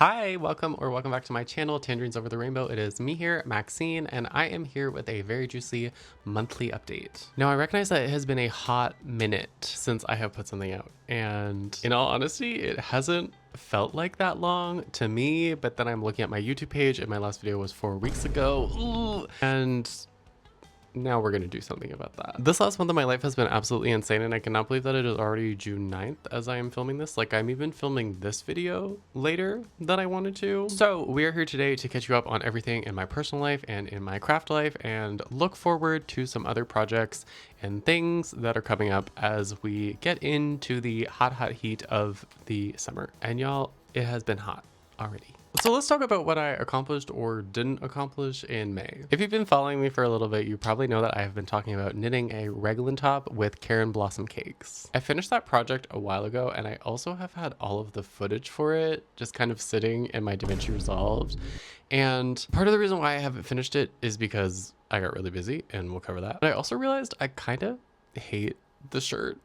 Hi, welcome back to my channel, Tangerines Over the Rainbow. It is me here, Maxine, and I am here with a very juicy monthly update. Now, I recognize that it has been a hot minute since I have put something out, and in all honesty, it hasn't felt like that long to me, but then I'm looking at my YouTube page and my last video was 4 weeks ago. Ooh, and now we're going to do something about that. This last month of my life has been absolutely insane, and I cannot believe that it is already June 9th as I am filming this. Like, I'm even filming this video later than I wanted to. So we are here today to catch you up on everything in my personal life and in my craft life, and look forward to some other projects and things that are coming up as we get into the hot heat of the summer. And y'all, it has been hot already. So let's talk about what I accomplished or didn't accomplish in May. If you've been following me for a little bit, you probably know that I have been talking about knitting a raglan top with Karen Blossom cakes. I finished that project a while ago, and I also have had all of the footage for it just kind of sitting in my DaVinci Resolve. And part of the reason why I haven't finished it is because I got really busy, and we'll cover that. But I also realized I kind of hate the shirt.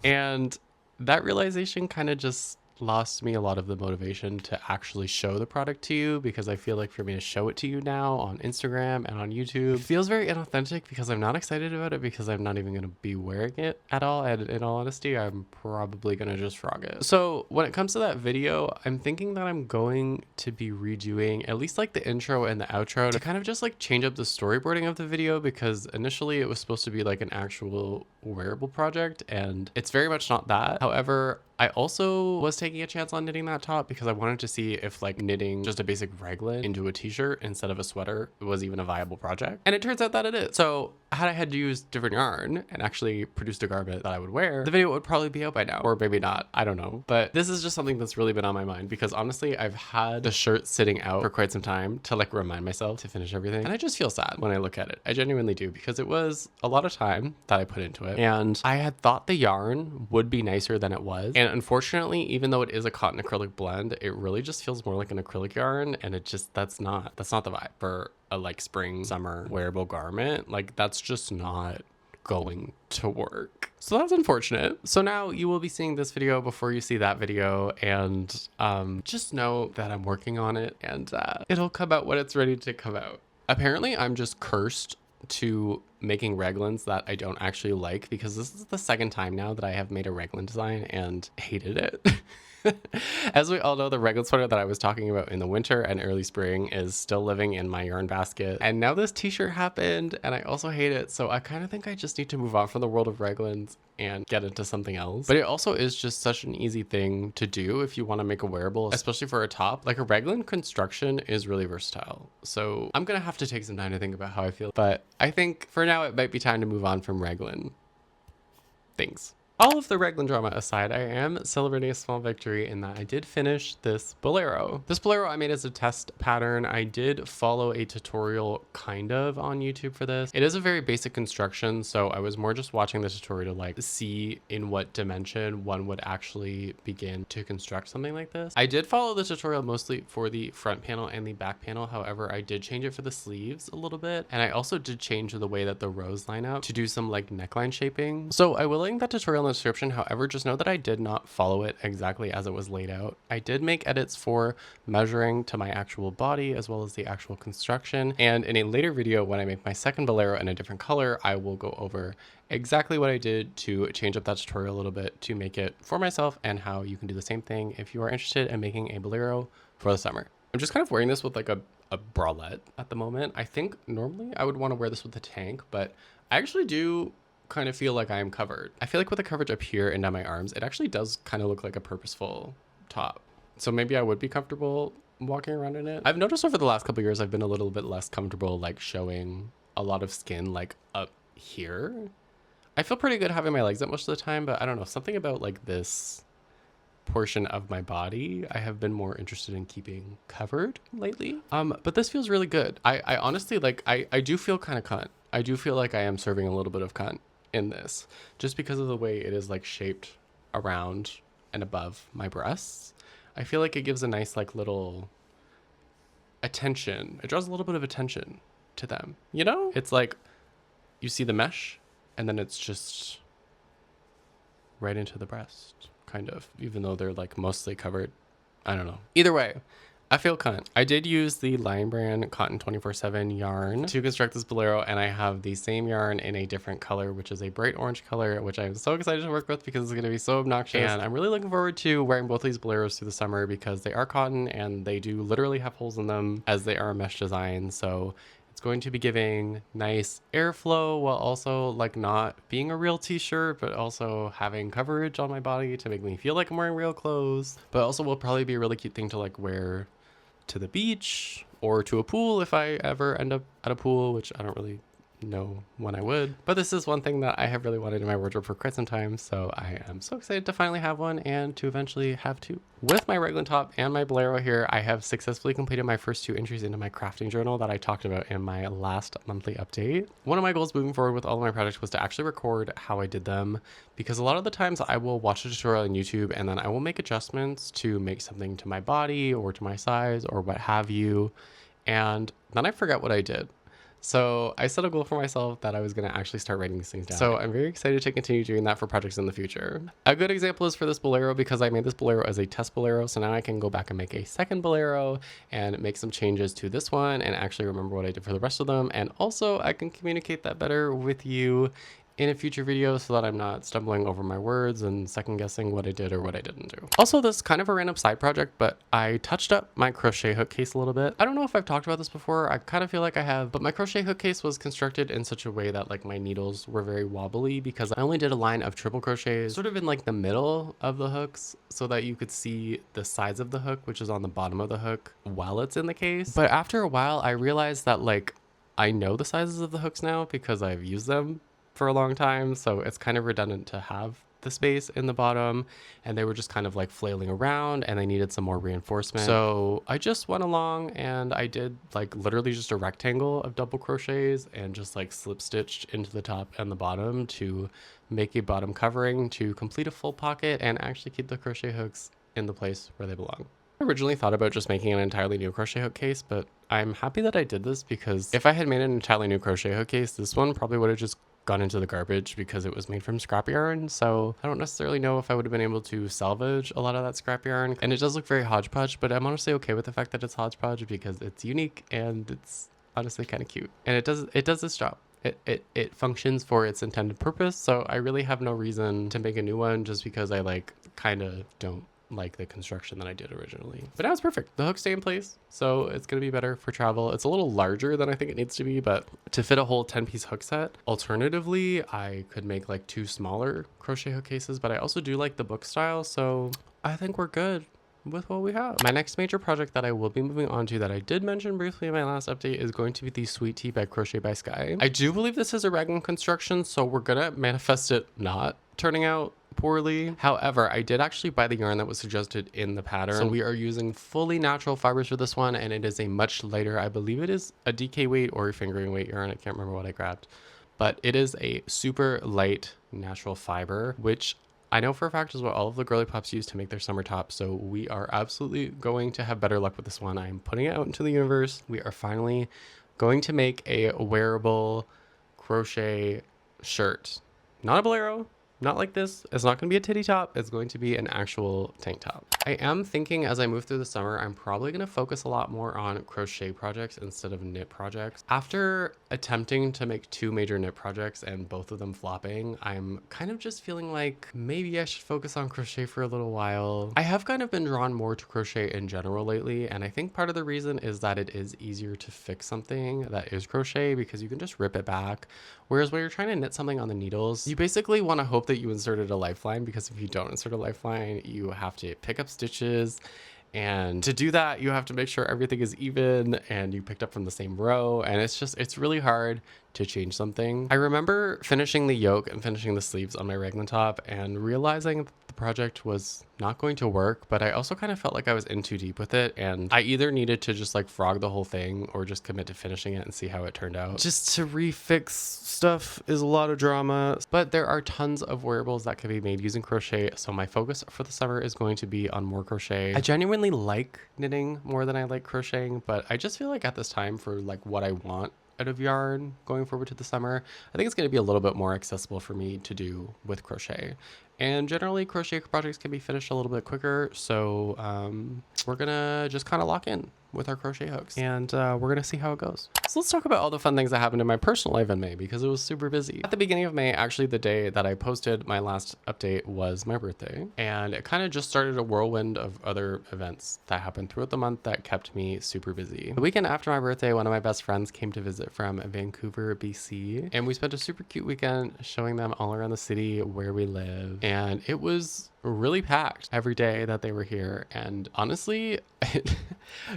And that realization kind of just lost me a lot of the motivation to actually show the product to you, because I feel like for me to show it to you now on Instagram and on YouTube, it feels very inauthentic because I'm not excited about it, because I'm not even going to be wearing it at all. And in all honesty, I'm probably going to just frog it. So when it comes to that video, I'm thinking that I'm going to be redoing at least like the intro and the outro to kind of just like change up the storyboarding of the video, because initially it was supposed to be like an actual wearable project, and it's very much not that. However, I also was taking a chance on knitting that top because I wanted to see if like knitting just a basic raglan into a t-shirt instead of a sweater was even a viable project. And it turns out that it is. So had I had to use different yarn and actually produced a garment that I would wear, the video would probably be out by now, or maybe not, I don't know. But this is just something that's really been on my mind, because honestly, I've had the shirt sitting out for quite some time to like remind myself to finish everything. And I just feel sad when I look at it. I genuinely do, because it was a lot of time that I put into it. And I had thought the yarn would be nicer than it was. And unfortunately, even though it is a cotton acrylic blend, it really just feels more like an acrylic yarn, and it just, that's not the vibe for a like spring summer wearable garment. Like, that's just not going to work. So that's unfortunate. So now you will be seeing this video before you see that video, and just know that I'm working on it, and it'll come out when it's ready to come out. Apparently I'm just cursed to making raglans that I don't actually like, because this is the second time now that I have made a raglan design and hated it. As we all know, the raglan sweater that I was talking about in the winter and early spring is still living in my yarn basket. And now this t-shirt happened, and I also hate it. So I kind of think I just need to move on from the world of raglans and get into something else. But it also is just such an easy thing to do if you want to make a wearable, especially for a top. Like, a raglan construction is really versatile. So I'm gonna have to take some time to think about how I feel. But I think for now it might be time to move on from raglan things. All of the raglan drama aside, I am celebrating a small victory in that I did finish this bolero. This bolero I made as a test pattern. I did follow a tutorial kind of on YouTube for this. It is a very basic construction, so I was more just watching the tutorial to like see in what dimension one would actually begin to construct something like this. I did follow the tutorial mostly for the front panel and the back panel. However, I did change it for the sleeves a little bit, and I also did change the way that the rows line up to do some like neckline shaping. So I will link that tutorial in the description. However, just know that I did not follow it exactly as it was laid out. I did make edits for measuring to my actual body as well as the actual construction, and in a later video when I make my second bolero in a different color, I will go over exactly what I did to change up that tutorial a little bit to make it for myself, and how you can do the same thing if you are interested in making a bolero for the summer. I'm just kind of wearing this with like a bralette at the moment. I think normally I would want to wear this with a tank, but I actually do kind of feel like I am covered. I feel like with the coverage up here and down my arms, it actually does kind of look like a purposeful top. So maybe I would be comfortable walking around in it. I've noticed over the last couple of years, I've been a little bit less comfortable like showing a lot of skin like up here. I feel pretty good having my legs up most of the time, but I don't know, something about like this portion of my body I have been more interested in keeping covered lately. But this feels really good. I honestly, like, I do feel kind of cunt. I do feel like I am serving a little bit of cunt in this, just because of the way it is like shaped around and above my breasts. I feel like it gives a nice like little attention. It draws a little bit of attention to them, you know? It's like you see the mesh, and then it's just right into the breast, kind of, even though they're like mostly covered. I don't know. Either way, I feel cunt. I did use the Lion Brand Cotton 24/7 yarn to construct this bolero, and I have the same yarn in a different color, which is a bright orange color, which I'm so excited to work with because it's going to be so obnoxious. And I'm really looking forward to wearing both these boleros through the summer because they are cotton and they do literally have holes in them as they are a mesh design. So it's going to be giving nice airflow while also like not being a real t-shirt, but also having coverage on my body to make me feel like I'm wearing real clothes. But also will probably be a really cute thing to like wear to the beach or to a pool if I ever end up at a pool, which I don't really know when I would. But this is one thing that I have really wanted in my wardrobe for quite some time, so I am so excited to finally have one and to eventually have two. With my raglan top and my bolero here, I have successfully completed my first 2 entries into my crafting journal that I talked about in my last monthly update. One of my goals moving forward with all of my projects was to actually record how I did them, because a lot of the times I will watch a tutorial on YouTube and then I will make adjustments to make something to my body or to my size or what have you, and then I forget what I did. So I set a goal for myself that I was going to actually start writing these things down. So I'm very excited to continue doing that for projects in the future. A good example is for this bolero, because I made this bolero as a test bolero. So now I can go back and make a second bolero and make some changes to this one and actually remember what I did for the rest of them. And also I can communicate that better with you in a future video so that I'm not stumbling over my words and second guessing what I did or what I didn't do. Also, this is kind of a random side project, but I touched up my crochet hook case a little bit. I don't know if I've talked about this before. I kind of feel like I have, but my crochet hook case was constructed in such a way that like my needles were very wobbly because I only did a line of triple crochets sort of in like the middle of the hooks so that you could see the sides of the hook, which is on the bottom of the hook while it's in the case. But after a while, I realized that like I know the sizes of the hooks now because I've used them for a long time, so it's kind of redundant to have the space in the bottom, and they were just kind of like flailing around and they needed some more reinforcement. So I just went along and I did like literally just a rectangle of double crochets and just like slip stitched into the top and the bottom to make a bottom covering to complete a full pocket and actually keep the crochet hooks in the place where they belong. I originally thought about just making an entirely new crochet hook case, but I'm happy that I did this because if I had made an entirely new crochet hook case, this one probably would have just gone into the garbage because it was made from scrap yarn. So I don't necessarily know if I would have been able to salvage a lot of that scrap yarn. And it does look very hodgepodge, but I'm honestly okay with the fact that it's hodgepodge because it's unique and it's honestly kind of cute. And it does its job. It functions for its intended purpose. So I really have no reason to make a new one just because I like kind of don't like the construction that I did originally. But now it's perfect. The hooks stay in place, so it's going to be better for travel. It's a little larger than I think it needs to be, but to fit a whole 10-piece hook set. Alternatively, I could make like 2 smaller crochet hook cases, but I also do like the book style, so I think we're good with what we have. My next major project that I will be moving on to that I did mention briefly in my last update is going to be the Sweet Tea by Crochet by Sky. I do believe this is a raglan construction, so we're gonna manifest it not turning out poorly. However, I did actually buy the yarn that was suggested in the pattern. So we are using fully natural fibers for this one, and it is a much lighter, I believe it is a DK weight or a fingering weight yarn. I can't remember what I grabbed, but it is a super light natural fiber, which I know for a fact is what all of the girly pops use to make their summer tops. So we are absolutely going to have better luck with this one. I'm putting it out into the universe. We are finally going to make a wearable crochet shirt. Not a bolero, not like this. It's not going to be a titty top. It's going to be an actual tank top. I am thinking as I move through the summer, I'm probably going to focus a lot more on crochet projects instead of knit projects. After attempting to make 2 major knit projects and both of them flopping, I'm kind of just feeling like maybe I should focus on crochet for a little while. I have kind of been drawn more to crochet in general lately, and I think part of the reason is that it is easier to fix something that is crochet because you can just rip it back. Whereas when you're trying to knit something on the needles, you basically want to hope that you inserted a lifeline, because if you don't insert a lifeline, you have to pick up stitches, and to do that you have to make sure everything is even and you picked up from the same row, and it's really hard to change something. I remember finishing the yoke and finishing the sleeves on my raglan top and realizing the project was not going to work, but I also kind of felt like I was in too deep with it, and I either needed to just like frog the whole thing or just commit to finishing it and see how it turned out. Just to refix stuff is a lot of drama, but there are tons of wearables that can be made using crochet, so my focus for the summer is going to be on more crochet. I genuinely like knitting more than I like crocheting, but I just feel like at this time, for like what I want out of yarn going forward to the summer, I think it's going to be a little bit more accessible for me to do with crochet. And generally crochet projects can be finished a little bit quicker, so we're gonna just kind of lock in with our crochet hooks, and we're gonna see how it goes. So let's talk about all the fun things that happened in my personal life in May, because it was super busy. At the beginning of May, actually the day that I posted my last update was my birthday, and it kind of just started a whirlwind of other events that happened throughout the month that kept me super busy. The weekend after my birthday, one of my best friends came to visit from Vancouver, BC, and we spent a super cute weekend showing them all around the city where we live, and it was really packed every day that they were here. And honestly, it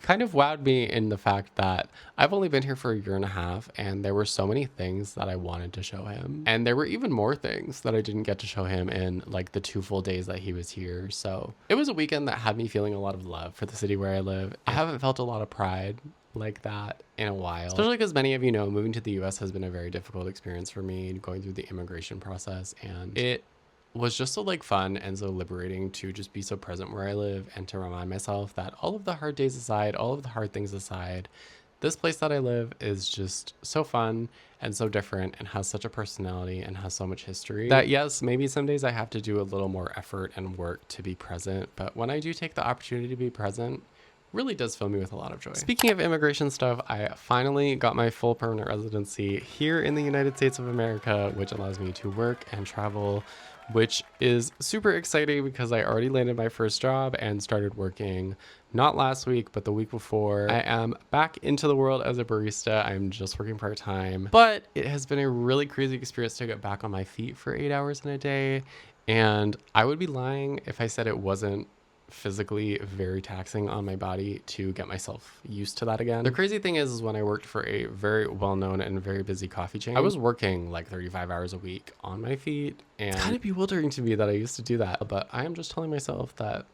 kind of wowed me in the fact that I've only been here for a year and a half, and there were so many things that I wanted to show him, and there were even more things that I didn't get to show him in like the 2 full days that he was here. So it was a weekend that had me feeling a lot of love for the city where I live. I haven't felt a lot of pride like that in a while, especially because many of you know moving to the US has been a very difficult experience for me, going through the immigration process, and it was just so like fun and so liberating to just be so present where I live, and to remind myself that all of the hard days aside, all of the hard things aside, this place that I live is just so fun and so different, and has such a personality and has so much history that yes, maybe some days I have to do a little more effort and work to be present, but when I do take the opportunity to be present, really does fill me with a lot of joy. Speaking of immigration stuff, I finally got my full permanent residency here in the United States of America, which allows me to work and travel, which is super exciting because I already landed my first job and started working not last week, but the week before. I am back into the world as a barista. I'm just working part-time, but it has been a really crazy experience to get back on my feet for 8 hours in a day. And I would be lying if I said it wasn't physically very taxing on my body to get myself used to that again. The crazy thing is when I worked for a very well-known and very busy coffee chain, I was working like 35 hours a week on my feet, and it's kind of bewildering to me that I used to do that, but I am just telling myself that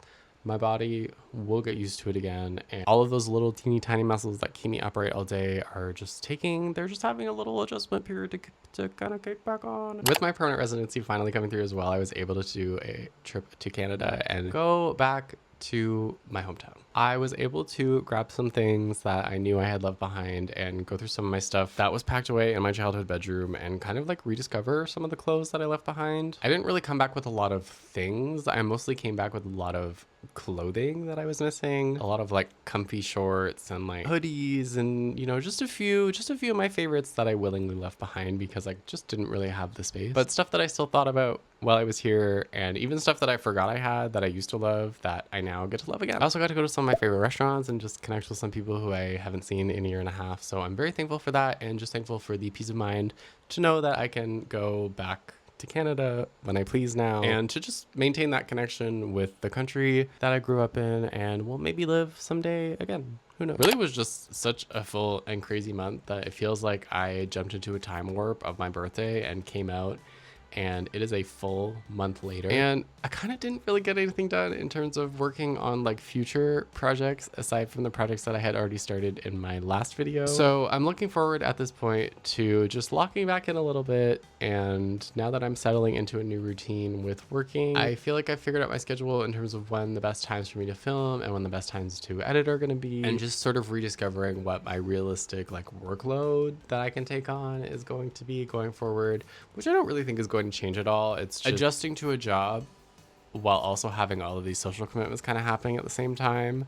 my body will get used to it again, and all of those little teeny tiny muscles that keep me upright all day are just they're just having a little adjustment period to kind of kick back on. With my permanent residency finally coming through as well, I was able to do a trip to Canada and go back to my hometown. I was able to grab some things that I knew I had left behind and go through some of my stuff that was packed away in my childhood bedroom, and kind of like rediscover some of the clothes that I left behind. I didn't really come back with a lot of things. I mostly came back with a lot of clothing that I was missing, a lot of like comfy shorts and like hoodies, and you know, just a few of my favorites that I willingly left behind because I just didn't really have the space, but stuff that I still thought about while I was here, and even stuff that I forgot I had that I used to love that I now get to love again. I also got to go to some of my favorite restaurants and just connect with some people who I haven't seen in a year and a half, so I'm very thankful for that, and just thankful for the peace of mind to know that I can go back to Canada when I please now, and to just maintain that connection with the country that I grew up in and will maybe live someday again. Who knows? Really was just such a full and crazy month that it feels like I jumped into a time warp of my birthday and came out, and it is a full month later, and I kind of didn't really get anything done in terms of working on like future projects aside from the projects that I had already started in my last video. So I'm looking forward at this point to just locking back in a little bit, and now that I'm settling into a new routine with working, I feel like I figured out my schedule in terms of when the best times for me to film and when the best times to edit are going to be, and just sort of rediscovering what my realistic like workload that I can take on is going to be going forward, which I don't really think is going to change at all. It's just adjusting to a job while also having all of these social commitments kind of happening at the same time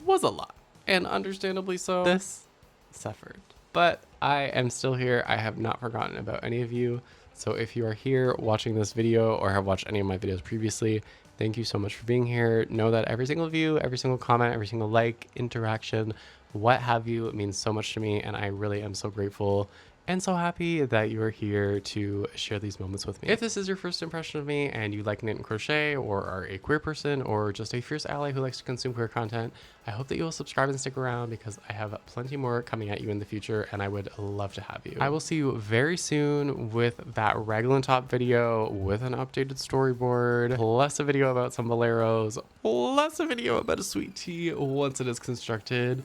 was a lot, and understandably so. This suffered, but I am still here. I have not forgotten about any of you, so if you are here watching this video or have watched any of my videos previously, thank you so much for being here. Know that every single view, every single comment, every single like, interaction, what have you, it means so much to me, and I really am so grateful and so happy that you are here to share these moments with me. If this is your first impression of me and you like knit and crochet, or are a queer person, or just a fierce ally who likes to consume queer content, I hope that you will subscribe and stick around, because I have plenty more coming at you in the future, and I would love to have you. I will see you very soon with that raglan top video with an updated storyboard, plus a video about some boleros, plus a video about a sweet tea once it is constructed.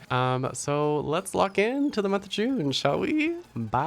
So let's lock in to the month of June, shall we? Bye.